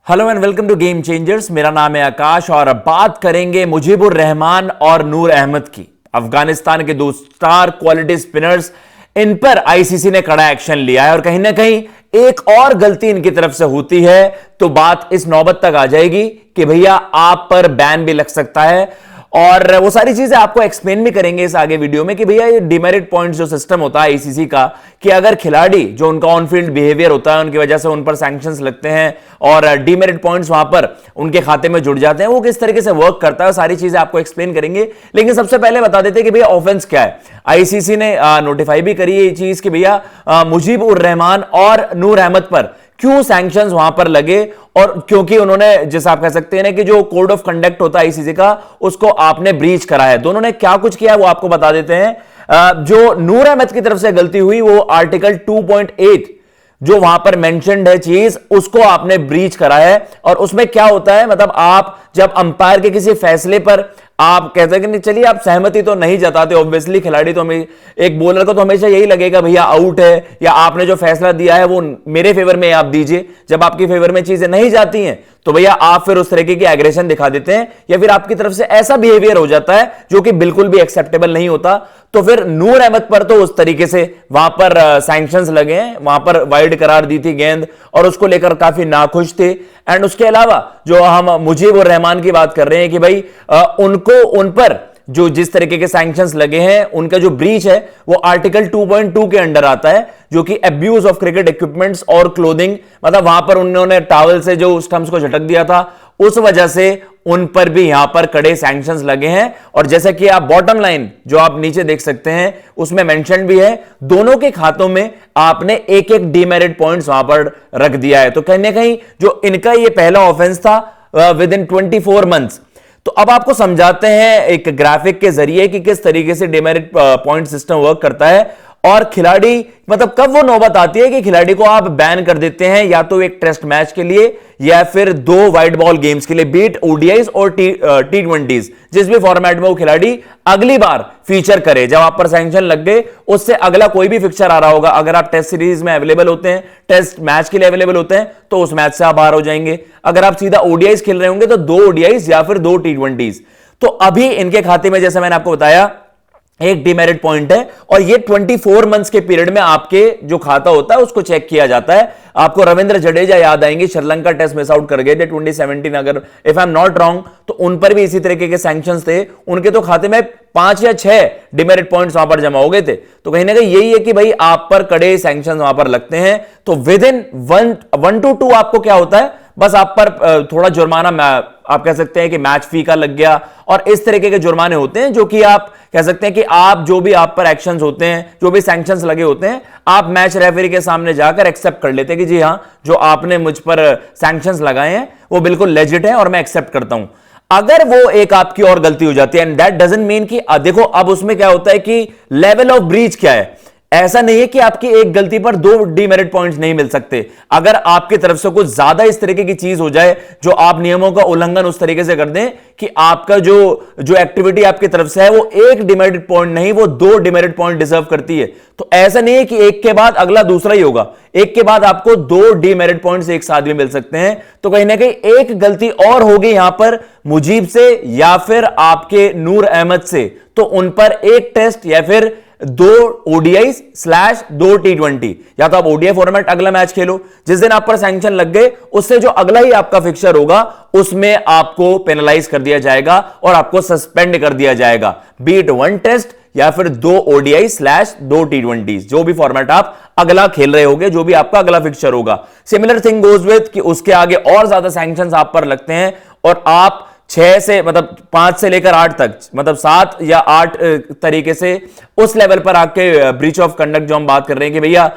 Hello and welcome to game changers. मेरा नाम है आकाश और अब बात करेंगे मुजीबुर रहमान और नूर अहमद की। अफगानिस्तान के दो स्टार क्वालिटी स्पिनर्स, इन पर आईसीसी ने कड़ा एक्शन लिया है और कहीं ना कहीं एक और गलती इनकी तरफ से होती है तो बात इस नौबत तक आ जाएगी कि भैया आप पर बैन भी लग सकता है। और वो सारी चीजें आपको एक्सप्लेन भी करेंगे इस आगे वीडियो में कि भैया ये डिमेरिट पॉइंट्स जो सिस्टम होता है आईसीसी का, कि अगर खिलाड़ी जो उनका ऑन फील्ड बिहेवियर होता है उनकी वजह से उन पर सैंक्शंस लगते हैं और डिमेरिट पॉइंट्स वहां पर उनके खाते में जुड़ जाते हैं, वो किस तरीके से वर्क करता है, सारी चीजें आपको एक्सप्लेन करेंगे। लेकिन सबसे पहले बता देते हैं कि भैया ऑफेंस क्या है। आईसीसी ने नोटिफाई भी करी है ये चीज कि भैया मुजीब उर रहमान और नूर अहमद पर क्यों सैंक्शंस वहां पर लगे, और क्योंकि उन्होंने, जैसा आप कह सकते हैं ना कि जो कोड ऑफ कंडक्ट होता है आईसीसी का, उसको आपने ब्रीच करा है। दोनों ने क्या कुछ किया है वो आपको बता देते हैं। जो नूर अहमद की तरफ से गलती हुई वो आर्टिकल 2.8 जो वहां पर मेंशन्ड है चीज, उसको आपने ब्रीच करा है। और उसमें क्या होता है, मतलब आप जब अंपायर के किसी फैसले पर आप कहते हैं कि नहीं, चलिए आप सहमति तो नहीं जताते, ऑब्वियसली खिलाड़ी तो हमें, एक बॉलर को तो हमेशा यही लगेगा भैया आउट है या आपने जो फैसला दिया है वो मेरे फेवर में आप दीजिए। जब आपकी फेवर में चीजें नहीं जाती हैं तो भैया आप फिर उस तरीके की एग्रेशन दिखा देते हैं या फिर आपकी तरफ से ऐसा बिहेवियर हो जाता है जो कि बिल्कुल भी एक्सेप्टेबल नहीं होता। तो फिर नूर अहमद पर तो उस तरीके से वहां पर सैंक्शंस लगे हैं, वहां पर वाइड करार दी थी गेंद और उसको लेकर काफी नाखुश थे। एंड उसके अलावा जो हम मुजीब उर रहमान की बात कर रहे हैं कि भाई उनको, उन पर जो जिस तरीके के सैंक्शंस लगे हैं, उनका जो ब्रीच है वो आर्टिकल 2.2 के अंडर आता है, जो कि अब्यूज ऑफ क्रिकेट इक्विपमेंट्स और क्लोथिंग, मतलब वहां पर उन्होंने टॉवल से जो स्टंप्स को झटक दिया था, उस वजह से उन पर भी यहां पर कड़े सैंक्शंस लगे हैं। और जैसा कि आप बॉटम लाइन जो आप नीचे देख सकते हैं उसमें मेंशन भी है, दोनों के खातों में आपने एक एक डीमेरिट पॉइंट्स वहां पर रख दिया है। तो कहीं ना कहीं जो इनका ये पहला ऑफेंस था विद इन 24 मंथ्स। तो अब आपको समझाते हैं एक ग्राफिक के जरिए कि किस तरीके से डीमेरिट पॉइंट सिस्टम वर्क करता है। और खिलाड़ी, मतलब कब वो नौबत आती है कि खिलाड़ी को आप बैन कर देते हैं, या तो एक टेस्ट मैच के लिए या फिर 2 वाइट बॉल गेम्स के लिए, बीट ओडीआईज और टी20, जिस भी फॉर्मेट में वो खिलाड़ी अगली बार फीचर करे। जब आप पर सैंक्शन लग गए उससे अगला कोई भी फिक्चर आ रहा होगा, अगर आप टेस्ट सीरीज में अवेलेबल होते हैं, टेस्ट मैच के लिए अवेलेबल होते हैं, तो उस मैच से आप बाहर हो जाएंगे। अगर आप सीधा ओडीआईज खेल रहे होंगे तो 2 ओडीआईज या फिर 2 टी20। तो अभी इनके खाते में, जैसे मैंने आपको बताया, एक डिमेरिट पॉइंट है और ये 24 मंथ्स के पीरियड में आपके जो खाता होता है उसको चेक किया जाता है। आपको रविंद्र जडेजा याद आएंगे, श्रीलंका टेस्ट मिस आउट कर गए थे 2017, अगर if I am not wrong, तो उन पर भी इसी तरीके के सैंक्शंस थे। उनके तो खाते में 5 या 6 डिमेरिट पॉइंट्स वहां पर जमा हो गए थे। तो कहीं ना कहीं यही है कि भाई आप पर कड़े सैंक्शंस वहां पर लगते हैं तो विद इन 1 to 2 आपको क्या होता है, बस आप पर थोड़ा जुर्माना, आप कह सकते हैं कि मैच फी का लग गया, और इस तरीके के जुर्माने होते हैं जो कि आप कह सकते हैं कि आप जो भी आप पर एक्शंस होते हैं, जो भी सैंक्शंस लगे होते हैं, आप मैच रेफरी के सामने जाकर एक्सेप्ट कर लेते हैं कि जी हां, जो आपने मुझ पर सैंक्शंस लगाए हैं वो बिल्कुल लेजिट है और मैं एक्सेप्ट करता हूं। अगर वो एक आपकी और गलती हो जाती है, एंड दैट डजंट मीन कि देखो अब उसमें क्या होता है कि लेवल ऑफ ब्रीच क्या है। ऐसा नहीं है कि आपकी एक गलती पर 2 डीमेरिट पॉइंट्स नहीं मिल सकते। अगर आपकी तरफ से कुछ ज्यादा इस तरीके की चीज हो जाए जो आप नियमों का उल्लंघन उस तरीके से कर दें कि आपका जो एक्टिविटी आपकी तरफ से है वो 1 डीमेरिट पॉइंट नहीं, वो 2 डीमेरिट पॉइंट डिजर्व करती है, तो ऐसा नहीं है कि एक के बाद अगला दूसरा ही होगा, एक के बाद आपको 2 डीमेरिट पॉइंट्स एक साथ भी मिल सकते हैं। तो कहीं ना कहीं एक गलती और होगी यहां पर मुजीब से या फिर आपके नूर अहमद से, तो उन पर एक टेस्ट या फिर 2 ODI/2 T20, या तो आप ओडीआई फॉर्मेट अगला मैच खेलो, जिस दिन आप पर सैंक्शन लग गए उससे जो अगला ही आपका फिक्चर होगा उसमें आपको पेनलाइज कर दिया जाएगा और आपको सस्पेंड कर दिया जाएगा, बीट 1 टेस्ट या फिर 2 ODI/2 T20, जो भी फॉर्मेट आप अगला खेल रहे होगे, जो भी आपका अगला फिक्चर होगा। सिमिलर थिंग गोज विद कि उसके आगे और ज्यादा सैंक्शंस आप पर लगते हैं और आप 6 से, मतलब 5 से लेकर 8 तक, मतलब 7 या 8 तरीके से उस लेवल पर आके ब्रीच ऑफ कंडक्ट जो हम बात कर रहे हैं कि भैया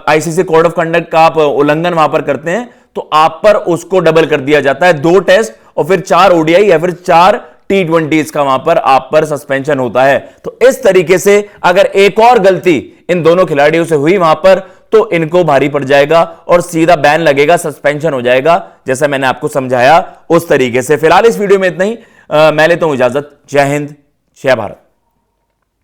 आईसीसी कोड ऑफ कंडक्ट का आप उल्लंघन वहां पर करते हैं, तो आप पर उसको डबल कर दिया जाता है, 2 टेस्ट और फिर 4 ओडीआई या फिर 4 T20 का वहां पर आप पर सस्पेंशन होता है। तो इस तरीके से अगर एक और गलती इन दोनों खिलाड़ियों से हुई वहां पर तो इनको भारी पड़ जाएगा और सीधा बैन लगेगा, सस्पेंशन हो जाएगा, जैसा मैंने आपको समझाया उस तरीके से। फिलहाल इस वीडियो में इतना ही, मैं लेता हूं इजाजत। जय हिंद, जय भारत।